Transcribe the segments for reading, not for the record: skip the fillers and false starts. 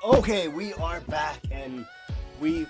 Okay, we are back, and we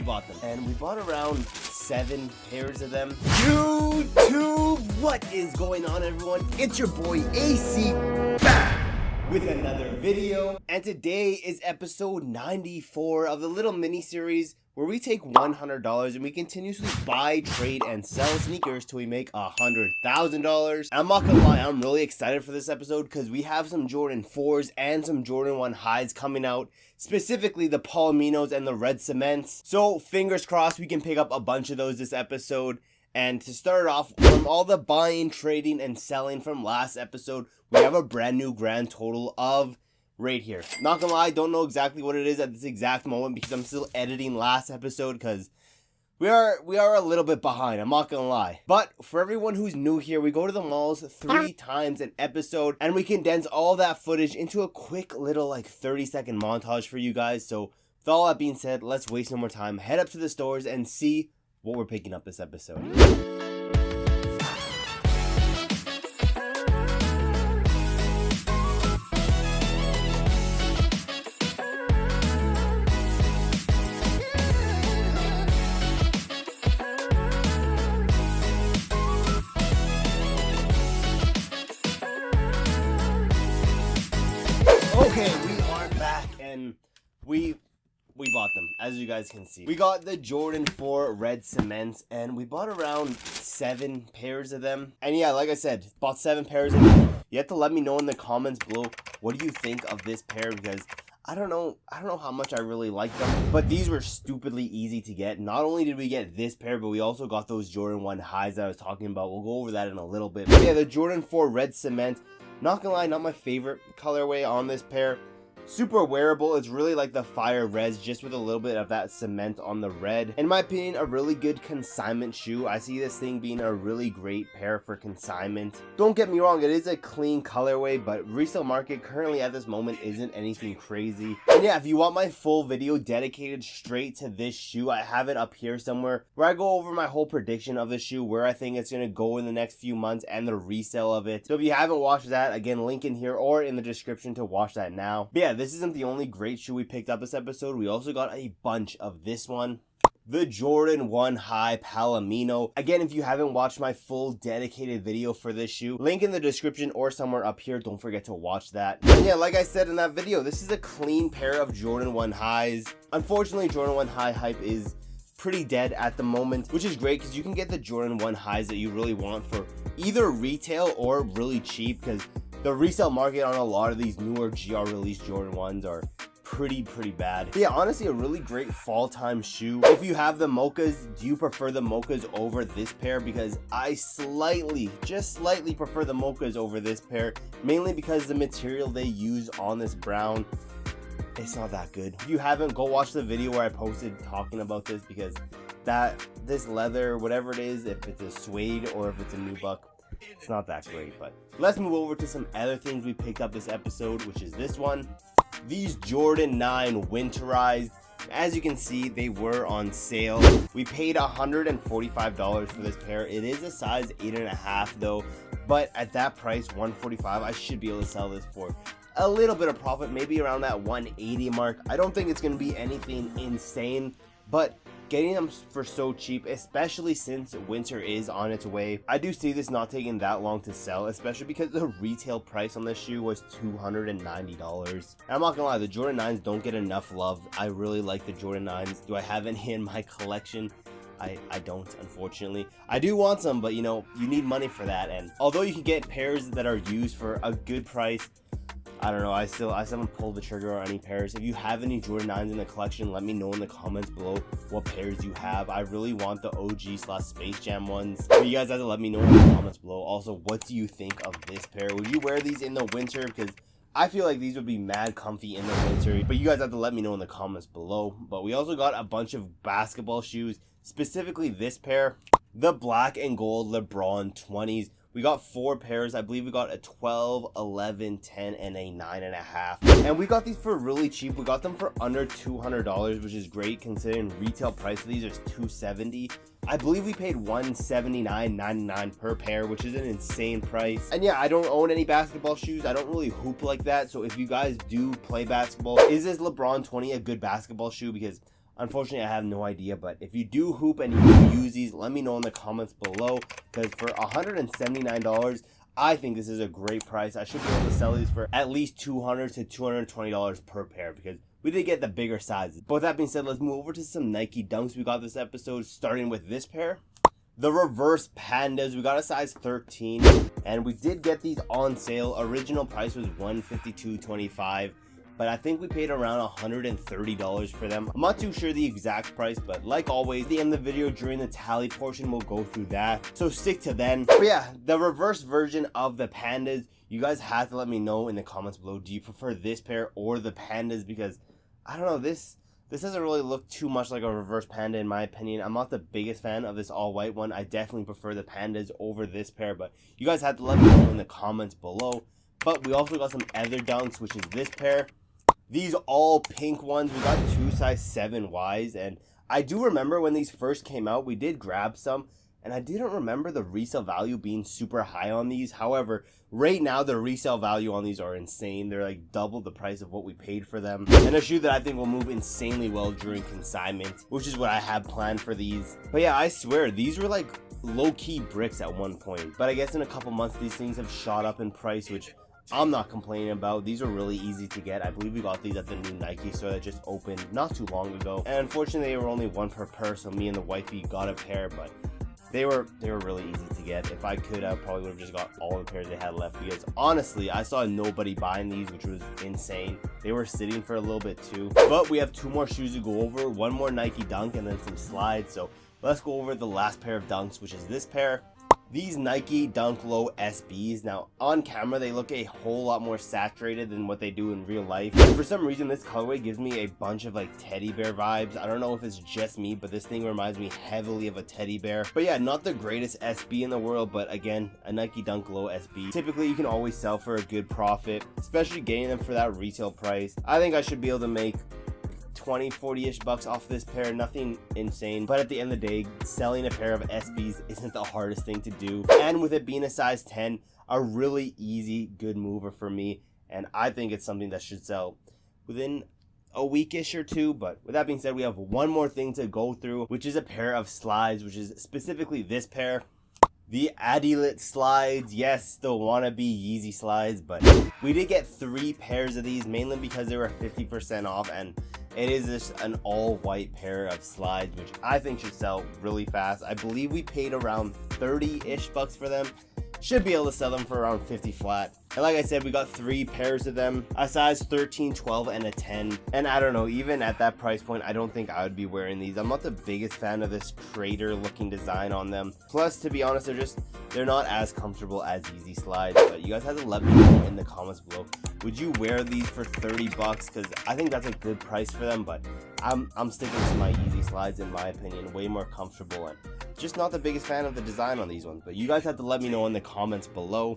bought them, and we bought around 7 pairs of them. YouTube, what is going on, everyone? It's your boy AC back with another video, and today is episode 94 of the little mini series where we take $100 and we continuously buy, trade, and sell sneakers till we make $100,000. I'm not gonna lie, I'm really excited for this episode because we have some Jordan 4s and some Jordan 1 highs coming out, specifically the Palominos and the red cements. So fingers crossed we can pick up a bunch of those this episode. And to start off, from all the buying, trading, and selling from last episode, we have a brand new grand total of right here. Not gonna lie, don't know exactly what it is at this exact moment because I'm still editing last episode because we are a little bit behind, I'm not gonna lie. But for everyone who's new here, we go to the malls 3 times an episode and we condense all that footage into a quick little like 30-second montage for you guys. So with all that being said, let's waste no more time, head up to the stores and see what we're picking up this episode. Okay, we are back, and we bought them, as you guys can see. We got the Jordan 4 red cements, and we bought around 7 pairs of them. And yeah, like I said, bought 7 pairs of them. You have to let me know in the comments below, what do you think of this pair, because I don't know how much I really like them, but these were stupidly easy to get. Not only did we get this pair, but we also got those Jordan 1 highs that I was talking about. We'll go over that in a little bit. But yeah, the Jordan 4 red cement, not gonna lie, not my favorite colorway on this pair. Super wearable. It's really like the fire reds, just with a little bit of that cement on the red. In my opinion, a really good consignment shoe. I see this thing being a really great pair for consignment. Don't get me wrong, it is a clean colorway, but resale market currently at this moment isn't anything crazy. And yeah, if you want my full video dedicated straight to this shoe, I have it up here somewhere where I go over my whole prediction of the shoe, where I think it's going to go in the next few months, and the resale of it. So if you haven't watched that, again, link in here or in the description to watch that now. But yeah, this isn't the only great shoe we picked up this episode. We also got a bunch of this one, the Jordan 1 High Palomino. Again, if you haven't watched my full dedicated video for this shoe, link in the description or somewhere up here. Don't forget to watch that. And yeah, like I said in that video, this is a clean pair of Jordan 1 highs. Unfortunately, Jordan 1 high hype is pretty dead at the moment, which is great because you can get the Jordan 1 highs that you really want for either retail or really cheap, because the resale market on a lot of these newer GR released Jordan 1s are pretty bad. But yeah, honestly, a really great fall time shoe. If you have the mochas, do you prefer the mochas over this pair? Because I just slightly prefer the mochas over this pair, mainly because the material they use on this brown, it's not that good. If you haven't, go watch the video where I posted talking about this, because this leather, whatever it is, if it's a suede or if it's a nubuck, it's not that great. But let's move over to some other things we picked up this episode, which is this one, these Jordan 9 winterized. As you can see, they were on sale. We paid $145 for this pair. It is a size 8.5 though, but at that price, $145, I should be able to sell this for a little bit of profit, maybe around that 180 mark. I don't think it's going to be anything insane, but getting them for so cheap, especially since winter is on its way, I do see this not taking that long to sell, especially because the retail price on this shoe was $290. And I'm not gonna lie, the Jordan 9s don't get enough love. I really like the Jordan 9s. Do I have any in my collection? I don't, unfortunately. I do want some, but you know, you need money for that. And although you can get pairs that are used for a good price, I don't know, I still haven't pulled the trigger on any pairs. If you have any Jordan 9s in the collection, let me know in the comments below what pairs you have. I really want the OG/Space Jam ones, but you guys have to let me know in the comments below. Also, what do you think of this pair? Would you wear these in the winter? Because I feel like these would be mad comfy in the winter, but you guys have to let me know in the comments below. But we also got a bunch of basketball shoes, specifically this pair, the black and gold LeBron 20s. We got 4 pairs. I believe we got a 12, 11, 10, and a 9.5. And we got these for really cheap. We got them for under $200, which is great considering retail price of these is $270. I believe we paid $179.99 per pair, which is an insane price. And yeah, I don't own any basketball shoes. I don't really hoop like that. So if you guys do play basketball, is this LeBron 20 a good basketball shoe? Because unfortunately, I have no idea. But if you do hoop and you do use these, let me know in the comments below. Because for $179, I think this is a great price. I should be able to sell these for at least $200 to $220 per pair, because we did get the bigger sizes. But with that being said, let's move over to some Nike Dunks we got this episode, starting with this pair. The reverse pandas, we got a size 13, and we did get these on sale. Original price was $152.25, but I think we paid around $130 for them. I'm not too sure the exact price, but like always, at the end of the video during the tally portion, we'll go through that. So stick to then. But yeah, the reverse version of the pandas, you guys have to let me know in the comments below. Do you prefer this pair or the pandas? Because I don't know, this doesn't really look too much like a reverse panda in my opinion. I'm not the biggest fan of this all white one. I definitely prefer the pandas over this pair, but you guys have to let me know in the comments below. But we also got some other Dunks, which is this pair. These all pink ones, we got two size 7Ys, and I do remember when these first came out, we did grab some, and I didn't remember the resale value being super high on these. However, right now the resale value on these are insane. They're like double the price of what we paid for them, and a shoe that I think will move insanely well during consignment, which is what I have planned for these. But yeah, I swear these were like low-key bricks at one point, but I guess in a couple months these things have shot up in price, which I'm not complaining about. These are really easy to get. I believe we got these at the new Nike store that just opened not too long ago, and unfortunately they were only one per pair, so me and the wifey got a pair, but they were really easy to get. If I could, I probably would have just got all the pairs they had left, because honestly I saw nobody buying these, which was insane. They were sitting for a little bit too. But we have two more shoes to go over, one more Nike Dunk and then some slides. So let's go over the last pair of Dunks, which is this pair. These Nike Dunk Low SBs. Now on camera they look a whole lot more saturated than what they do in real life, and for some reason this colorway gives me a bunch of like teddy bear vibes. I don't know if it's just me, but this thing reminds me heavily of a teddy bear. But yeah, not the greatest SB in the world, but again, a Nike Dunk Low SB. Typically you can always sell for a good profit, especially getting them for that retail price. I think I should be able to make 20-40-ish bucks off this pair. Nothing insane, but at the end of the day, selling a pair of SBs isn't the hardest thing to do, and with it being a size 10, a really easy good mover for me, and I think it's something that should sell within a weekish or two. But with that being said, we have one more thing to go through, which is a pair of slides, which is specifically this pair. The Adilet slides, yes, the wannabe Yeezy slides, but we did get 3 pairs of these, mainly because they were 50% off, and it is just an all-white pair of slides, which I think should sell really fast. I believe we paid around 30-ish bucks for them. Should be able to sell them for around 50 flat. And like I said, we got 3 pairs of them, a size 13, 12, and a 10. And I don't know, even at that price point, I don't think I would be wearing these. I'm not the biggest fan of this crater looking design on them. Plus, to be honest, they're not as comfortable as Yeezy slides. But you guys have to let me know in the comments below. Would you wear these for 30 bucks? Because I think that's a good price for them, but I'm sticking to my Yeezy slides in my opinion. Way more comfortable, and just not the biggest fan of the design on these ones. But you guys have to let me know in the comments below.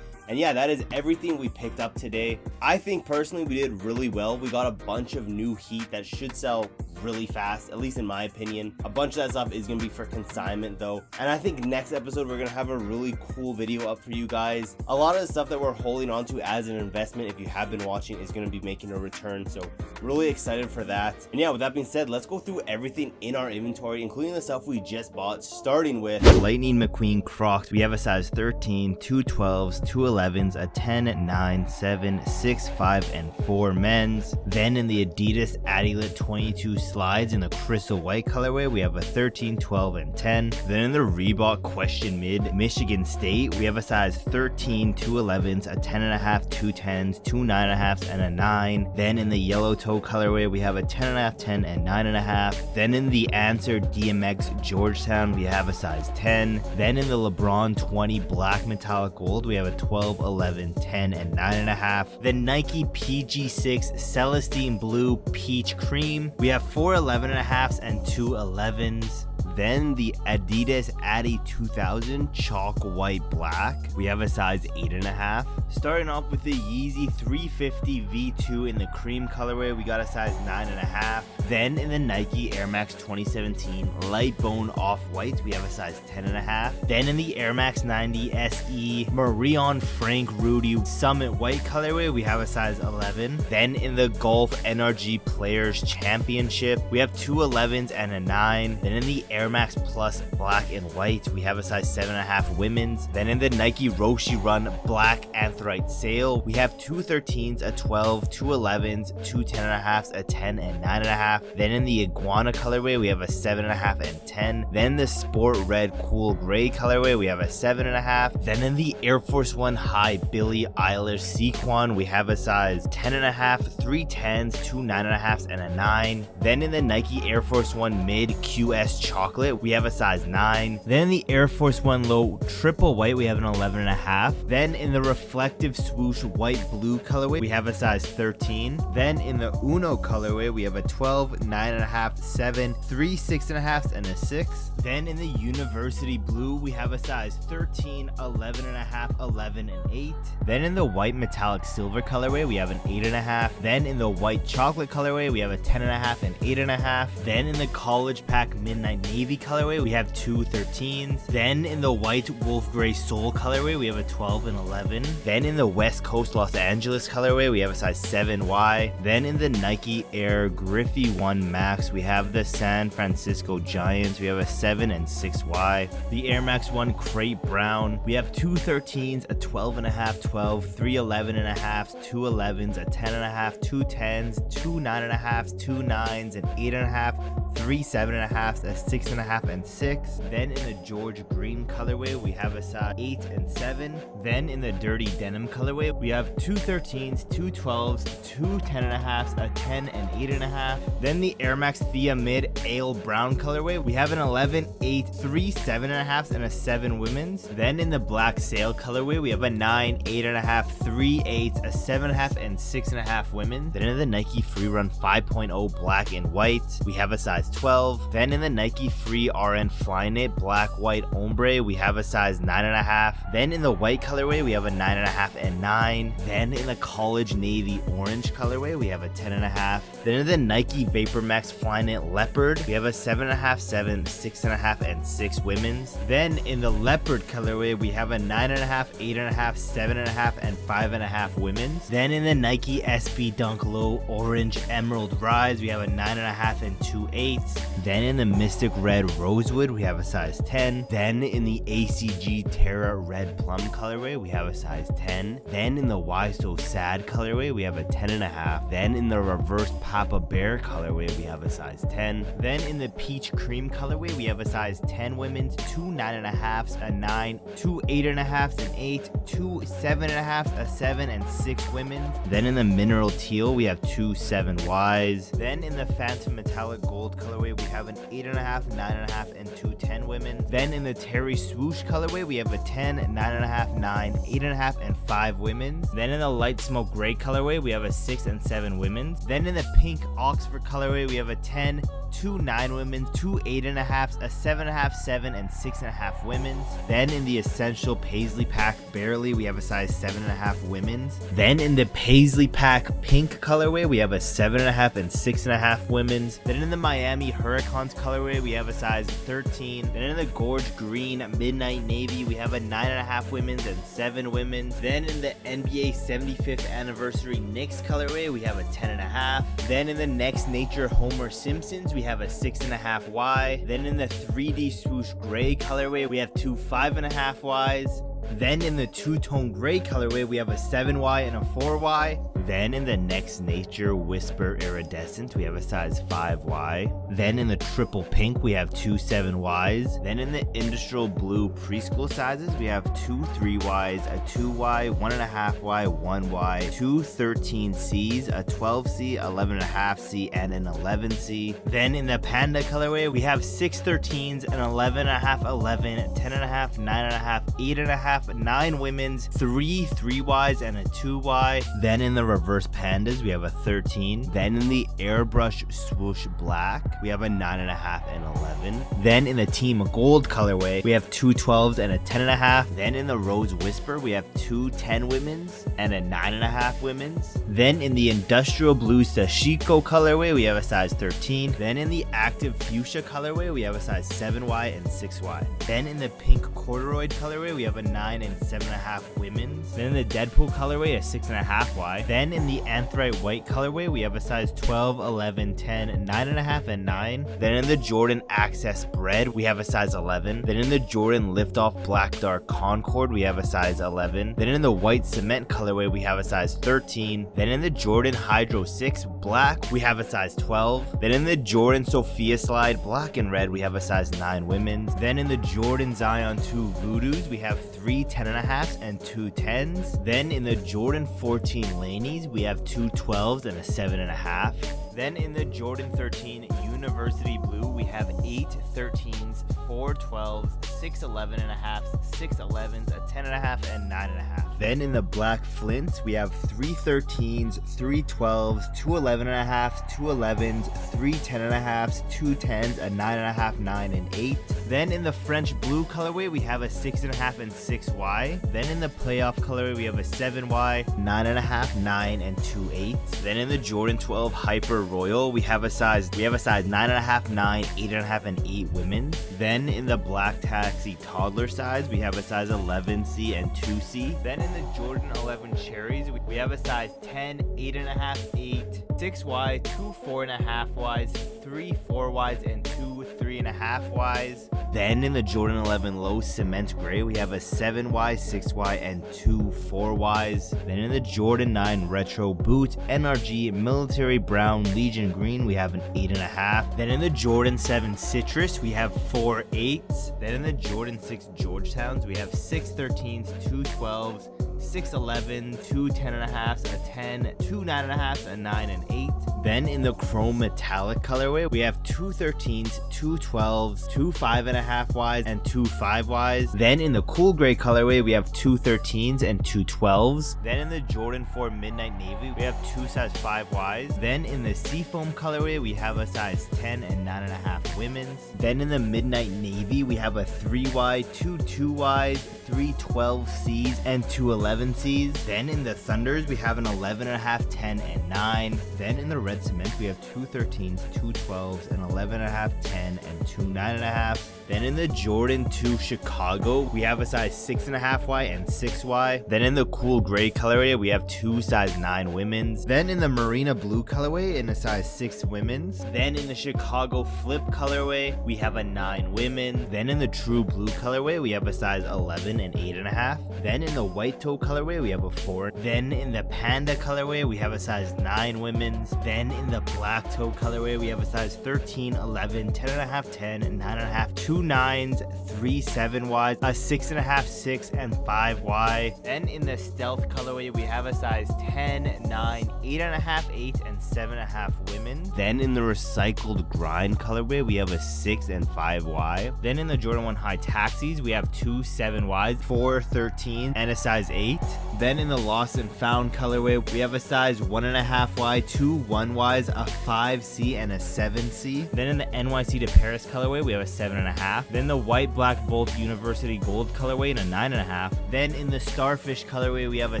And yeah, that is everything we picked up today. I think personally we did really well. We got a bunch of new heat that should sell really fast, at least in my opinion. A bunch of that stuff is gonna be for consignment though, and I think next episode we're gonna have a really cool video up for you guys. A lot of the stuff that we're holding on to as an investment, if you have been watching, is gonna be making a return, so really excited for that. And yeah, with that being said, let's go through everything in our inventory, including the stuff we just bought, starting with Lightning McQueen Crocs. We have a size 13, 2 12s, 2 11s, a 10, 9, 7, 6, 5, and 4 men's. Then in the Adidas Adilet 22 slides in the crystal white colorway, we have a 13, 12, and 10. Then in the Reebok Question Mid Michigan State, we have a size 13, 2 11s, a 10.5, 2 10s, 2 9.5s, and a 9. Then in the yellow toe colorway, we have a 10.5, 10, and 9.5. Then in the Answer DMX Georgetown, we have a size 10. Then in the LeBron 20 black metallic gold, we have a 12, 11, 10, and 9.5. Then Nike PG6 Celestine Blue Peach Cream, we have 4 11.5s and 2 11s. Then the Adidas Adi 2000 Chalk White Black, we have a size 8.5. Starting off with the Yeezy 350 V2 in the cream colorway, we got a size 9.5. Then in the Nike Air Max 2017 light bone off-white, we have a size 10.5. Then in the Air Max 90 SE Marion Frank Rudy Summit white colorway, we have a size 11. Then in the Golf NRG Players Championship, we have two 11s and a 9. Then in the Air Max Plus black and white, we have a size 7.5 women's. Then in the Nike Roshi Run black Anthrite Sale, we have two 13s, a 12, two 11s, two 10.5s, a 10 and 9.5. Then in the Iguana colorway, we have a 7.5 and 10. Then the Sport Red Cool Gray colorway, we have a 7.5. Then in the Air Force One High Billie Eilish Sequan, we have a size 10.5, three 10s, two 9.5s, and a 9. Then in the Nike Air Force One Mid QS Chocolate, we have a size 9. Then in the Air Force One Low Triple White, we have an 11.5. Then in the Reflective Swoosh White Blue colorway, we have a size 13. Then in the Uno colorway, we have a 12, 9.5, 7, three 6.5s, and a 6. Then in the University Blue, we have a size 13, 11.5, 11, and 8. Then in the White Metallic Silver colorway, we have an 8.5. Then in the White Chocolate colorway, we have a 10.5 and 8.5. Then in the College Pack Midnight Navy colorway, we have two 13s. Then in the White Wolf Gray Soul colorway, we have a 12 and 11. Then in the West Coast Los Angeles colorway, we have a size 7Y. Then in the Nike Air Griffey 1 Max, we have the San Francisco Giants, we have a 7 and 6Y. The Air Max 1 Crepe Brown, we have two 13s, a 12.5, 12, three 11.5s, two 11s, a 10.5, two 10s, two 9.5s, two 9s, an 8.5, three 7.5s, a 6.5, and 6. Then in the George Green colorway, we have a size 8 and 7. Then in the Dirty Denim colorway, we have two 13s, two 12s, two 10.5s, a 10 and 8.5. Then the Air Max Thea Mid Ale Brown colorway, we have an 11, 8, three 7.5s, and a 7 women's. Then in the Black Sail colorway, we have a 9, 8.5, three 8s, a 7.5, and 6.5 women's. Then in the Nike Free Run 5.0 Black and White, we have a size 12. Then in the Nike Free RN Flyknit Black White Ombre, we have a size 9.5. Then in the white colorway, we have a 9.5 and 9. Then in the College Navy Orange colorway, we have a 10.5. Then in the Nike Vapor Max Flyknit Leopard, we have a 7.5, 7, 6.5, and 6 women's. Then in the Leopard colorway, we have a 9.5, 8.5, 7.5, and 5.5 women's. Then in the Nike SB Dunk Low Orange Emerald Rise, we have a 9.5 and 2 8s. Then in the Mystic Red Rosewood, we have a size 10. Then in the ACG Terra Red Plum colorway, we have a size 10. Then in the Why So Sad colorway, we have a 10.5. Then in the Reverse Papa Bear colorway, we have a size 10. Then in the Peach Cream colorway, we have a size 10 women's, two 9.5s, a 9, two 8.5s, an 8, two 7.5s, a 7, and 6 women's. Then in the Mineral Teal, we have two 7Ys. Then in the Phantom Metallic Gold colorway, we have an 8.5, 9.5, and two 10 women. Then in the Terry Swoosh colorway, we have a 10, 9.5, 9, 8.5, and 5 women's. Then in the Light Smoke Gray colorway, we have a 6 and 7 women's. Then in the Pink Oxford colorway, we have a 10, two 9 women's, two 8.5s, a 7.5, 7, and 6.5 women's. Then in the Essential Paisley Pack Barely, we have a size 7.5 women's. Then in the Paisley Pack Pink colorway, we have a 7.5 and 6.5 women's. Then in the Miami Hurricanes colorway, we have a size 13. Then in the Gorge Green Midnight Navy, we have a 9.5 women's and 7 women's. Then in the NBA 75th Anniversary Knicks colorway, we have a 10.5. Then in the Next Nature Homer Simpsons, we have a 6.5Y. Then in the 3D Swoosh Gray colorway, we have two 5.5Ys. Then in the two-tone gray colorway, we have a 7Y and a 4Y. Then in the Next Nature Whisper Iridescent, we have a size 5Y. Then in the triple pink, we have two 7Ys. Then in the Industrial Blue Preschool sizes, we have two 3Ys, a 2Y, 1.5Y, 1Y, two 13Cs, a 12C, 11.5C, and an 11C. Then in the Panda colorway, we have six 13s, an 11.5, 11, 10.5, 9.5, 8.5, 9 women's, three 3Ys, and a 2Y. Then in the reverse pandas, we have a 13. Then in the airbrush swoosh black, we have a 9.5 and 11. Then in the team gold colorway, we have two 12s and a 10.5. Then in the rose whisper, we have two 10 women's and a 9.5 women's. Then in the industrial blue sashiko colorway, we have a size 13. Then in the active fuchsia colorway, we have a size 7Y and 6Y. Then in the pink corduroy colorway, we have a 9 and 7.5 women's. Then in the Deadpool colorway, a 6.5Y. Then in the anthrite white colorway, we have a size 12, 11, 10, 9.5 and 9. Then in the Jordan Access Bread, we have a size 11. Then in the Jordan Liftoff Black Dark Concord, we have a size 11. Then in the white cement colorway, we have a size 13. Then in the Jordan Hydro 6 Black, we have a size 12. Then in the Jordan Sophia Slide Black and Red, we have a size 9 women's. Then in the Jordan Zion 2 Voodoos, we have 3 10.5s and 2 10s. Then in the Jordan 14 Laneys, we have 2 12s and a 7.5. Then in the Jordan 13 University Blue, we have 8 13s, 4 12s, 6 11.5s, 6 11s, a 10.5, and 9.5. Then in the black Flints, we have 3 13s, 3 12s, 2 11.5s, 2 11s, 3 10.5s, 2 10s, a 9.5, 9, and 8. Then in the French Blue colorway, we have a 6.5 and 6Y. Then in the Playoff colorway, we have a 7Y, 9.5, 9, and 2 8s. Then in the Jordan 12 Hyper Royal, we have a size 9.5, 9, 8.5, and 8 women's. Then in the Black Taxi Toddler size, we have a size 11C and 2C. Then in the Jordan 11 Cherries, we have a size 10, 8.5, 8, 6Y, 2 4.5Ys, 3 4Ys, and 2 3.5Ys. Then in the Jordan 11 Low Cement Gray, we have a 7Y, 6Y, and 2 4Ys. Then in the Jordan 9 Retro Boot NRG Military Brown Legion Green, we have an 8.5. Then in the Jordan 7 Citrus, we have 4 8s. Then in the Jordan 6 Georgetowns, we have 6 13s, 2 12s, 6 11, 2 10.5s, a 10, 2 9.5s, a 9, and 8. Then in the Chrome Metallic colorway, we have 2 13s, 2 12s, 2 5.5Ys, and 2 5Ys. Then in the Cool Gray colorway, we have 2 13s and 2 12s. Then in the Jordan 4 Midnight Navy, we have 2 size 5Ys. Then in the Seafoam colorway, we have a size 10 and 9.5 women's. Then in the Midnight Navy, we have a 3Y, 2 2Ys, 3 12Cs, and 2 11Cs. Then in the Thunders, we have an 11.5, 10, and 9. Then in the Red Cement, we have 2 13s, 2 12s, an 11.5, 10, and 2 9.5. Then in the Jordan 2 Chicago, we have a size 6.5Y and 6Y. Then in the Cool Gray colorway, we have 2 size 9 women's. Then in the Marina Blue colorway, in a size 6 women's. Then in the Chicago Flip colorway, we have a 9 women. Then in the True Blue colorway, we have a size 11 and 8.5. Then in the White Toe colorway, we have a 4. Then in the Panda colorway, we have a size 9 women's. Then in the Black Toe colorway, we have a size 13, 11, 10.5, 10, 9.5, 2 9s, 3 7Ys, a 6.5, 6, and 5Y. Then in the Stealth colorway, we have a size 10, 9, 8.5, 8, and 7.5 women. Then in the Recycled Grind colorway, we have a 6 and 5Y. Then in the Jordan 1 High Taxis, we have 2 7Ys, 4 13, and a size 8. Then in the Lost and Found colorway, we have a size 1.5Y, 2 1Ys, a 5C, and a 7C. Then in the NYC to Paris colorway, we have a 7.5. Then the White Black Volt University Gold colorway and a 9.5. Then in the Starfish colorway, we have a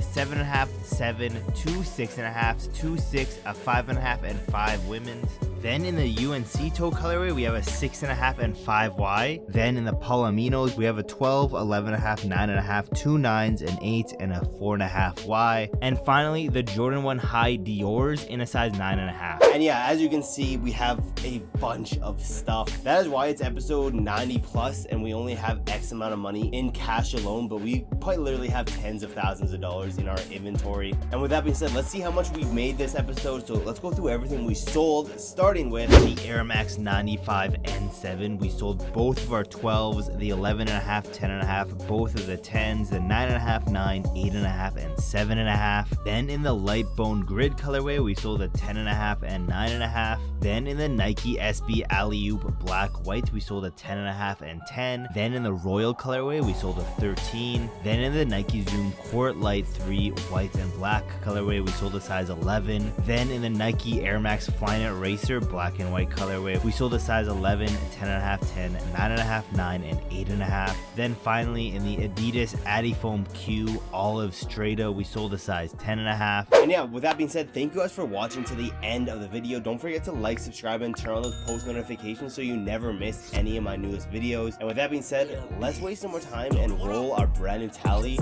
7.5, 7, 2 6.5s, 2 6, a 5.5, and 5 women's. Then in the UNC toe colorway, we have a 6.5 and 5Y. Then in the Palominos, we have a 12, 11.5, 9.5, 2 9s, an 8, and a 4.5Y. And finally, the Jordan 1 High Dior's in a size 9.5. And yeah, as you can see, we have a bunch of stuff. That is why it's episode 90 plus and we only have X amount of money in cash alone, but we quite literally have tens of thousands of dollars in our inventory. And with that being said, let's see how much we made this episode. So let's go through everything we sold, starting starting with the Air Max 95 N7. We sold both of our 12s, the 11.5, 10.5, both of the 10s, the 9.5, 9, 8.5, and 7.5. Then in the light bone grid colorway, we sold a 10.5 and 9.5. Then in the Nike SB Alley-Oop black white, we sold a 10.5 and 10. Then in the royal colorway, we sold a 13. Then in the Nike Zoom Court Light 3 white and black colorway, we sold a size 11. Then in the Nike Air Max Flyknit Racer black and white colorway, we sold a size 11, 10.5, 10, 9.5, 9, and 8.5. Then finally in the Adidas Adifoam Q Olive Strata, we sold a size 10.5. And yeah, with that being said, thank you guys for watching to the end of the video. Don't forget to like, subscribe, and turn on those post notifications so you never miss any of my newest videos. And with that being said, let's waste no more time and roll our brand new tally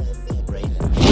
right now.